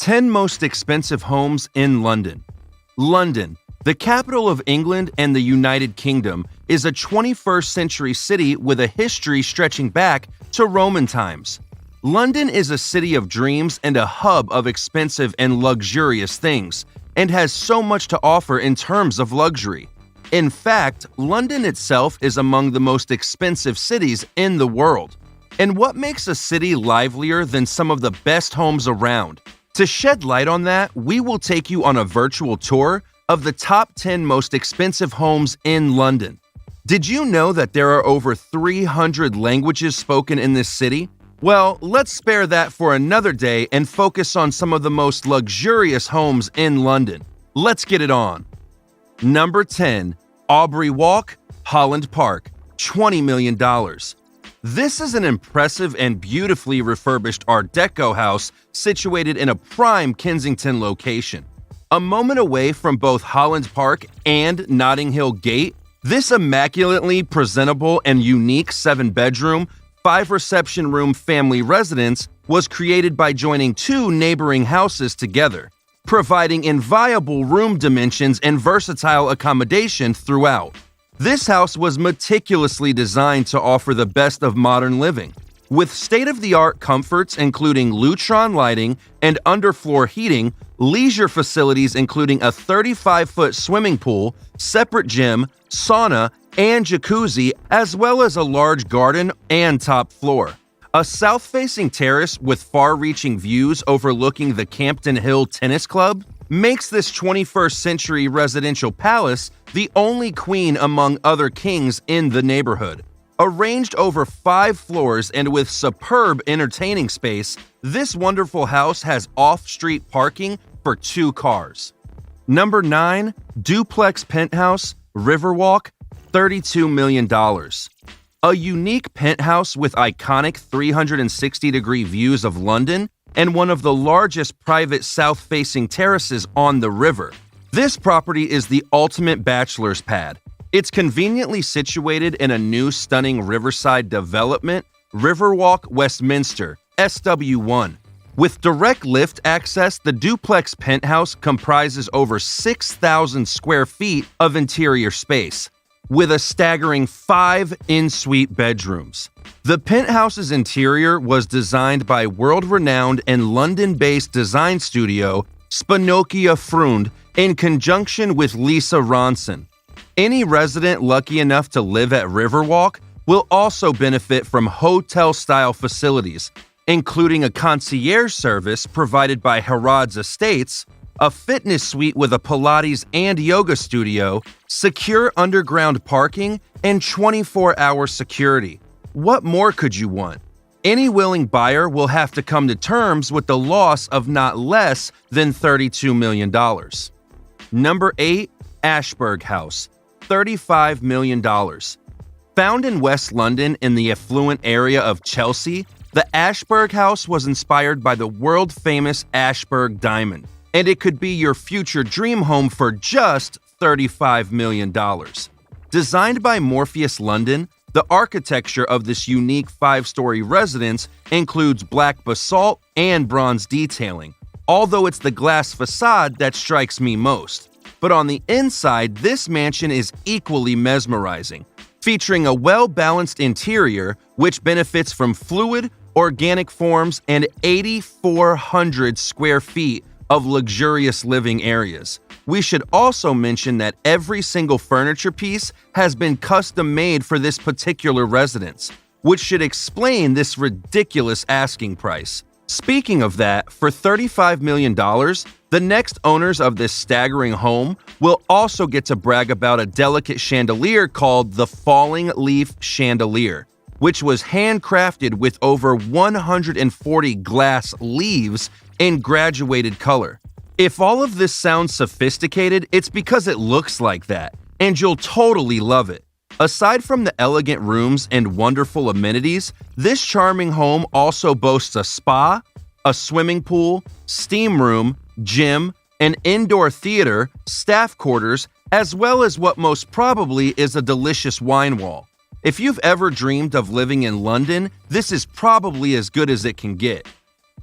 10 most expensive homes in London. London, the capital of England and the United Kingdom, is a 21st century city with a history stretching back to Roman times. London is a city of dreams and a hub of expensive and luxurious things, and has so much to offer in terms of luxury. In fact, London itself is among the most expensive cities in the world. And what makes a city livelier than some of the best homes around? To shed light on that, we will take you on a virtual tour of the top 10 most expensive homes in London. Did you know that there are over 300 languages spoken in this city? Well, let's spare that for another day and focus on some of the most luxurious homes in London. Let's get it on. Number 10. Aubrey Walk, Holland Park, $20 million. This is an impressive and beautifully refurbished Art Deco house situated in a prime Kensington location. A moment away from both Holland Park and Notting Hill Gate, this immaculately presentable and unique 7-bedroom, 5-reception room family residence was created by joining 2 neighboring houses together, providing inviolable room dimensions and versatile accommodation throughout. This house was meticulously designed to offer the best of modern living, with state-of-the-art comforts including Lutron lighting and underfloor heating, leisure facilities including a 35-foot swimming pool, separate gym, sauna, and jacuzzi, as well as a large garden and top floor. A south-facing terrace with far-reaching views overlooking the Campden Hill Tennis Club makes this 21st century residential palace the only queen among other kings in the neighborhood. Arranged over 5 floors and with superb entertaining space, this wonderful house has off-street parking for 2 cars. Number 9. Duplex Penthouse, Riverwalk, $32 million. A unique penthouse with iconic 360-degree views of London and one of the largest private south-facing terraces on the river. This property is the ultimate bachelor's pad. It's conveniently situated in a new stunning riverside development, Riverwalk Westminster, SW1. With direct lift access, the duplex penthouse comprises over 6,000 square feet of interior space, with a staggering 5 en-suite bedrooms. The penthouse's interior was designed by world-renowned and London-based design studio Spinocchia Freund in conjunction with Lisa Ronson. Any resident lucky enough to live at Riverwalk will also benefit from hotel-style facilities, including a concierge service provided by Harrods Estates, a fitness suite with a Pilates and yoga studio, secure underground parking, and 24-hour security. What more could you want? Any willing buyer will have to come to terms with the loss of not less than $32 million. Number 8. Ashburg House, $35 million. Found in West London in the affluent area of Chelsea, the Ashburg House was inspired by the world-famous Ashburg diamond, and it could be your future dream home for just $35 million. Designed by Morpheus London, the architecture of this unique 5-story residence includes black basalt and bronze detailing, although it's the glass facade that strikes me most. But on the inside, this mansion is equally mesmerizing, featuring a well-balanced interior which benefits from fluid, organic forms and 8,400 square feet of luxurious living areas. We should also mention that every single furniture piece has been custom-made for this particular residence, which should explain this ridiculous asking price. Speaking of that, for $35 million, the next owners of this staggering home will also get to brag about a delicate chandelier called the Falling Leaf Chandelier, which was handcrafted with over 140 glass leaves in graduated color. If all of this sounds sophisticated, it's because it looks like that, and you'll totally love it. Aside from the elegant rooms and wonderful amenities, this charming home also boasts a spa, a swimming pool, steam room, gym, an indoor theater, staff quarters, as well as what most probably is a delicious wine wall. If you've ever dreamed of living in London, this is probably as good as it can get.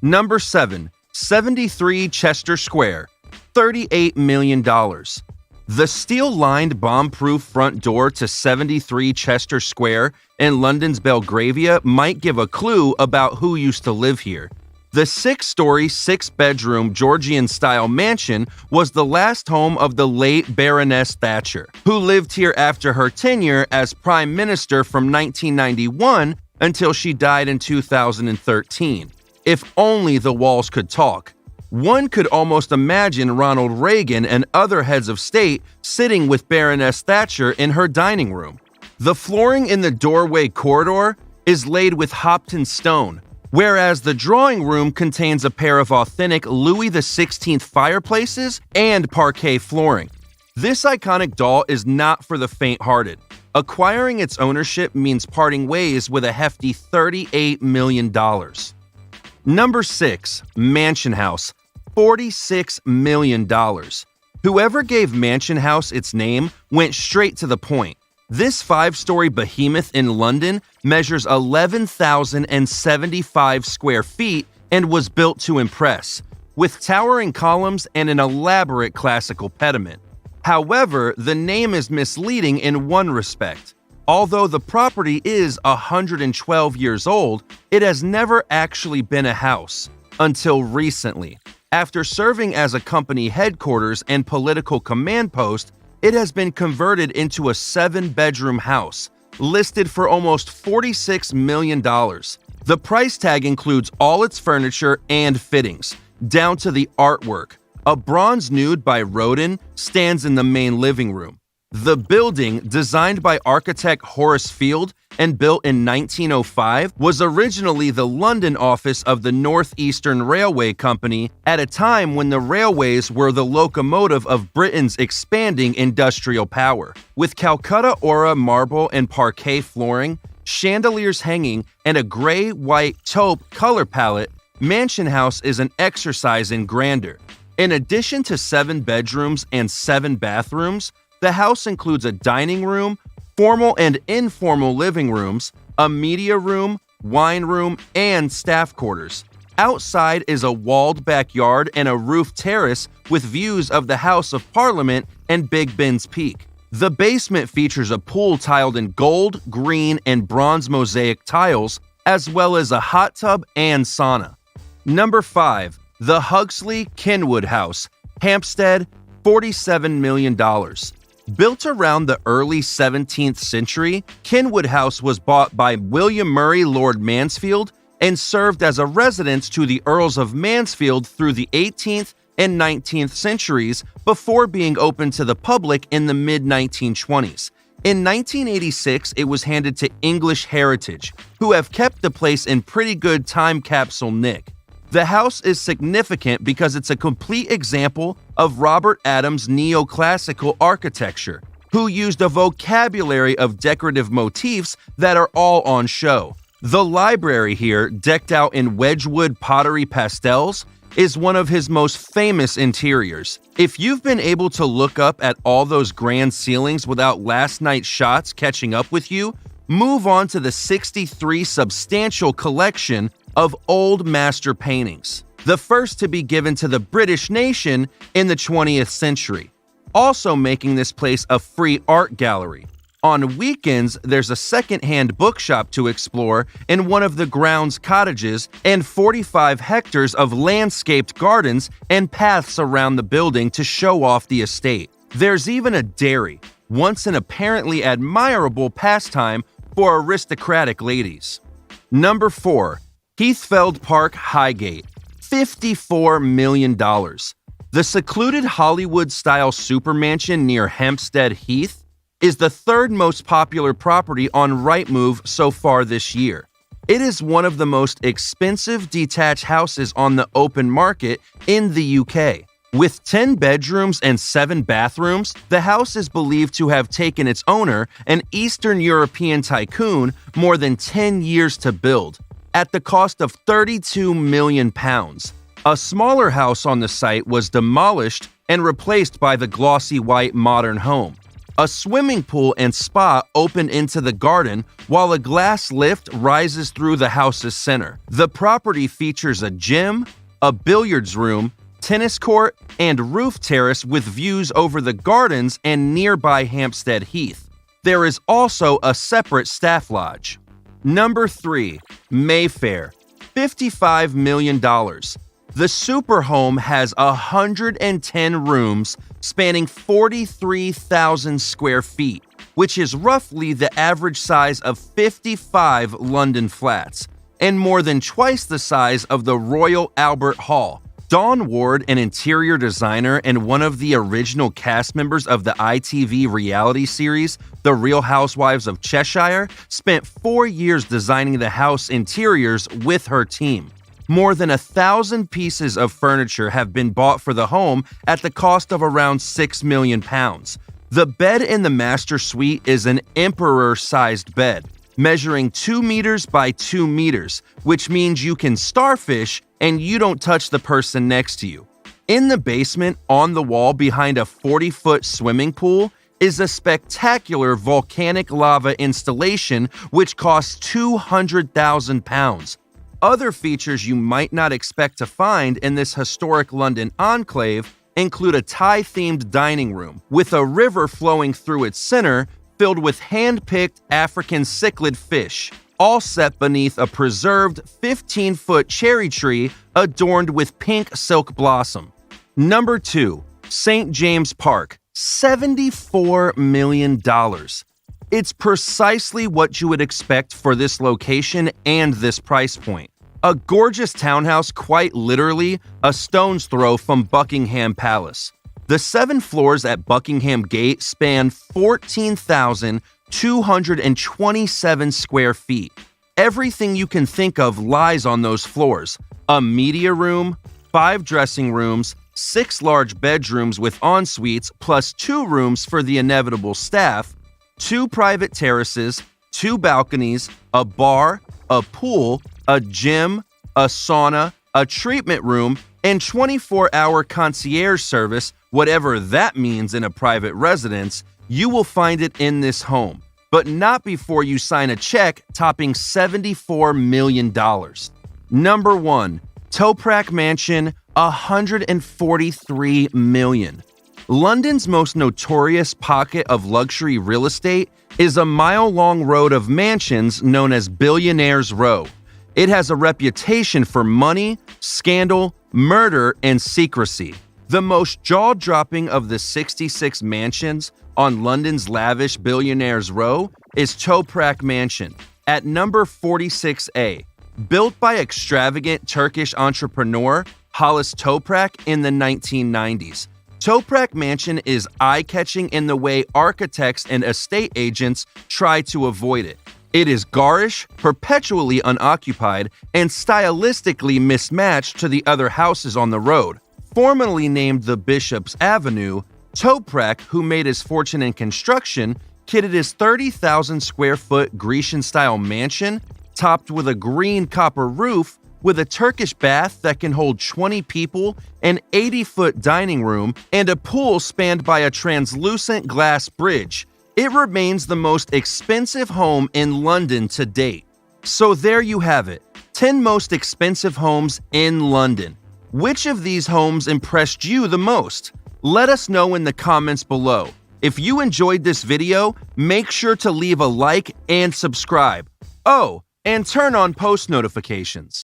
Number 7. 73 Chester Square, $38 million. The steel-lined bomb-proof front door to 73 Chester Square in London's Belgravia might give a clue about who used to live here. The 6-story, 6-bedroom Georgian-style mansion was the last home of the late Baroness Thatcher, who lived here after her tenure as Prime Minister from 1991 until she died in 2013. If only the walls could talk. One could almost imagine Ronald Reagan and other heads of state sitting with Baroness Thatcher in her dining room. The flooring in the doorway corridor is laid with Hopton stone, whereas the drawing room contains a pair of authentic Louis XVI fireplaces and parquet flooring. This iconic doll is not for the faint-hearted. Acquiring its ownership means parting ways with a hefty $38 million. Number 6. Mansion House, $46 million. Whoever gave Mansion House its name went straight to the point. This 5-story behemoth in London measures 11,075 square feet and was built to impress, with towering columns and an elaborate classical pediment. However, the name is misleading in one respect. Although the property is 112 years old, it has never actually been a house until recently. After serving as a company headquarters and political command post, it has been converted into a 7-bedroom house, listed for almost $46 million. The price tag includes all its furniture and fittings, down to the artwork. A bronze nude by Rodin stands in the main living room. The building, designed by architect Horace Field and built in 1905, was originally the London office of the North Eastern Railway Company at a time when the railways were the locomotive of Britain's expanding industrial power. With Calcutta Ora marble and parquet flooring, chandeliers hanging, and a gray-white taupe color palette, Mansion House is an exercise in grandeur. In addition to 7 bedrooms and 7 bathrooms, the house includes a dining room, formal and informal living rooms, a media room, wine room, and staff quarters. Outside is a walled backyard and a roof terrace with views of the House of Parliament and Big Ben's Peak. The basement features a pool tiled in gold, green, and bronze mosaic tiles, as well as a hot tub and sauna. Number 5. The Huxley Kenwood House, Hampstead, $47 million. Built around the early 17th century, Kenwood House was bought by William Murray Lord Mansfield and served as a residence to the Earls of Mansfield through the 18th and 19th centuries before being opened to the public in the mid-1920s. In 1986, it was handed to English Heritage, who have kept the place in pretty good time capsule nick. The house is significant because it's a complete example of Robert Adams' neoclassical architecture, who used a vocabulary of decorative motifs that are all on show. The library here, decked out in Wedgwood pottery pastels, is one of his most famous interiors. If you've been able to look up at all those grand ceilings without last night's shots catching up with you, move on to the 63 substantial collection of old master paintings, the first to be given to the British nation in the 20th century, also making this place a free art gallery. On weekends, there's a second-hand bookshop to explore in one of the grounds cottages and 45 hectares of landscaped gardens and paths around the building to show off the estate. There's even a dairy, once an apparently admirable pastime for aristocratic ladies. Number 4. Heathfield Park Highgate, $54 million. The secluded Hollywood-style supermansion near Hampstead Heath is the third most popular property on Rightmove so far this year. It is one of the most expensive detached houses on the open market in the UK. With 10 bedrooms and 7 bathrooms, the house is believed to have taken its owner, an Eastern European tycoon, more than 10 years to build, at the cost of £32 million. A smaller house on the site was demolished and replaced by the glossy white modern home. A swimming pool and spa open into the garden, while a glass lift rises through the house's center. The property features a gym, a billiards room, tennis court, and roof terrace with views over the gardens and nearby Hampstead Heath. There is also a separate staff lodge. Number 3. Mayfair, $55 million. The superhome has 110 rooms spanning 43,000 square feet, which is roughly the average size of 55 London flats, and more than twice the size of the Royal Albert Hall. Dawn Ward, an interior designer and one of the original cast members of the ITV reality series The Real Housewives of Cheshire, spent 4 years designing the house interiors with her team. More than 1,000 pieces of furniture have been bought for the home at the cost of around £6 million. The bed in the master suite is an emperor-sized bed, measuring 2 meters by 2 meters, which means you can starfish and you don't touch the person next to you. In the basement, on the wall behind a 40-foot swimming pool, is a spectacular volcanic lava installation which costs £200,000. Other features you might not expect to find in this historic London enclave include a Thai-themed dining room with a river flowing through its center filled with hand-picked African cichlid fish, all set beneath a preserved 15-foot cherry tree adorned with pink silk blossom. Number 2. St. James Park, $74 million. It's precisely what you would expect for this location and this price point. A gorgeous townhouse quite literally a stone's throw from Buckingham Palace. The 7 floors at Buckingham Gate span 14,227 square feet. Everything you can think of lies on those floors. A media room, 5 dressing rooms, 6 large bedrooms with en-suites plus 2 rooms for the inevitable staff, 2 private terraces, 2 balconies, a bar, a pool, a gym, a sauna, a treatment room, and 24-hour concierge service, whatever that means in a private residence. You will find it in this home, but not before you sign a check topping $74 million. Number 1. Toprak Mansion, $143 million. London's most notorious pocket of luxury real estate is a mile-long road of mansions known as Billionaires Row. It has a reputation for money, scandal, murder, and secrecy. The most jaw-dropping of the 66 mansions on London's lavish Billionaires Row is Toprak Mansion at number 46A, built by extravagant Turkish entrepreneur Halis Toprak in the 1990s. Toprak Mansion is eye-catching in the way architects and estate agents try to avoid it. It is garish, perpetually unoccupied, and stylistically mismatched to the other houses on the road. Formerly named the Bishop's Avenue, Toprak, who made his fortune in construction, kitted his 30,000 square foot Grecian-style mansion, topped with a green copper roof, with a Turkish bath that can hold 20 people, an 80-foot dining room, and a pool spanned by a translucent glass bridge. It remains the most expensive home in London to date. So there you have it, 10 most expensive homes in London. Which of these homes impressed you the most? Let us know in the comments below. If you enjoyed this video, make sure to leave a like and subscribe. Oh, and turn on post notifications.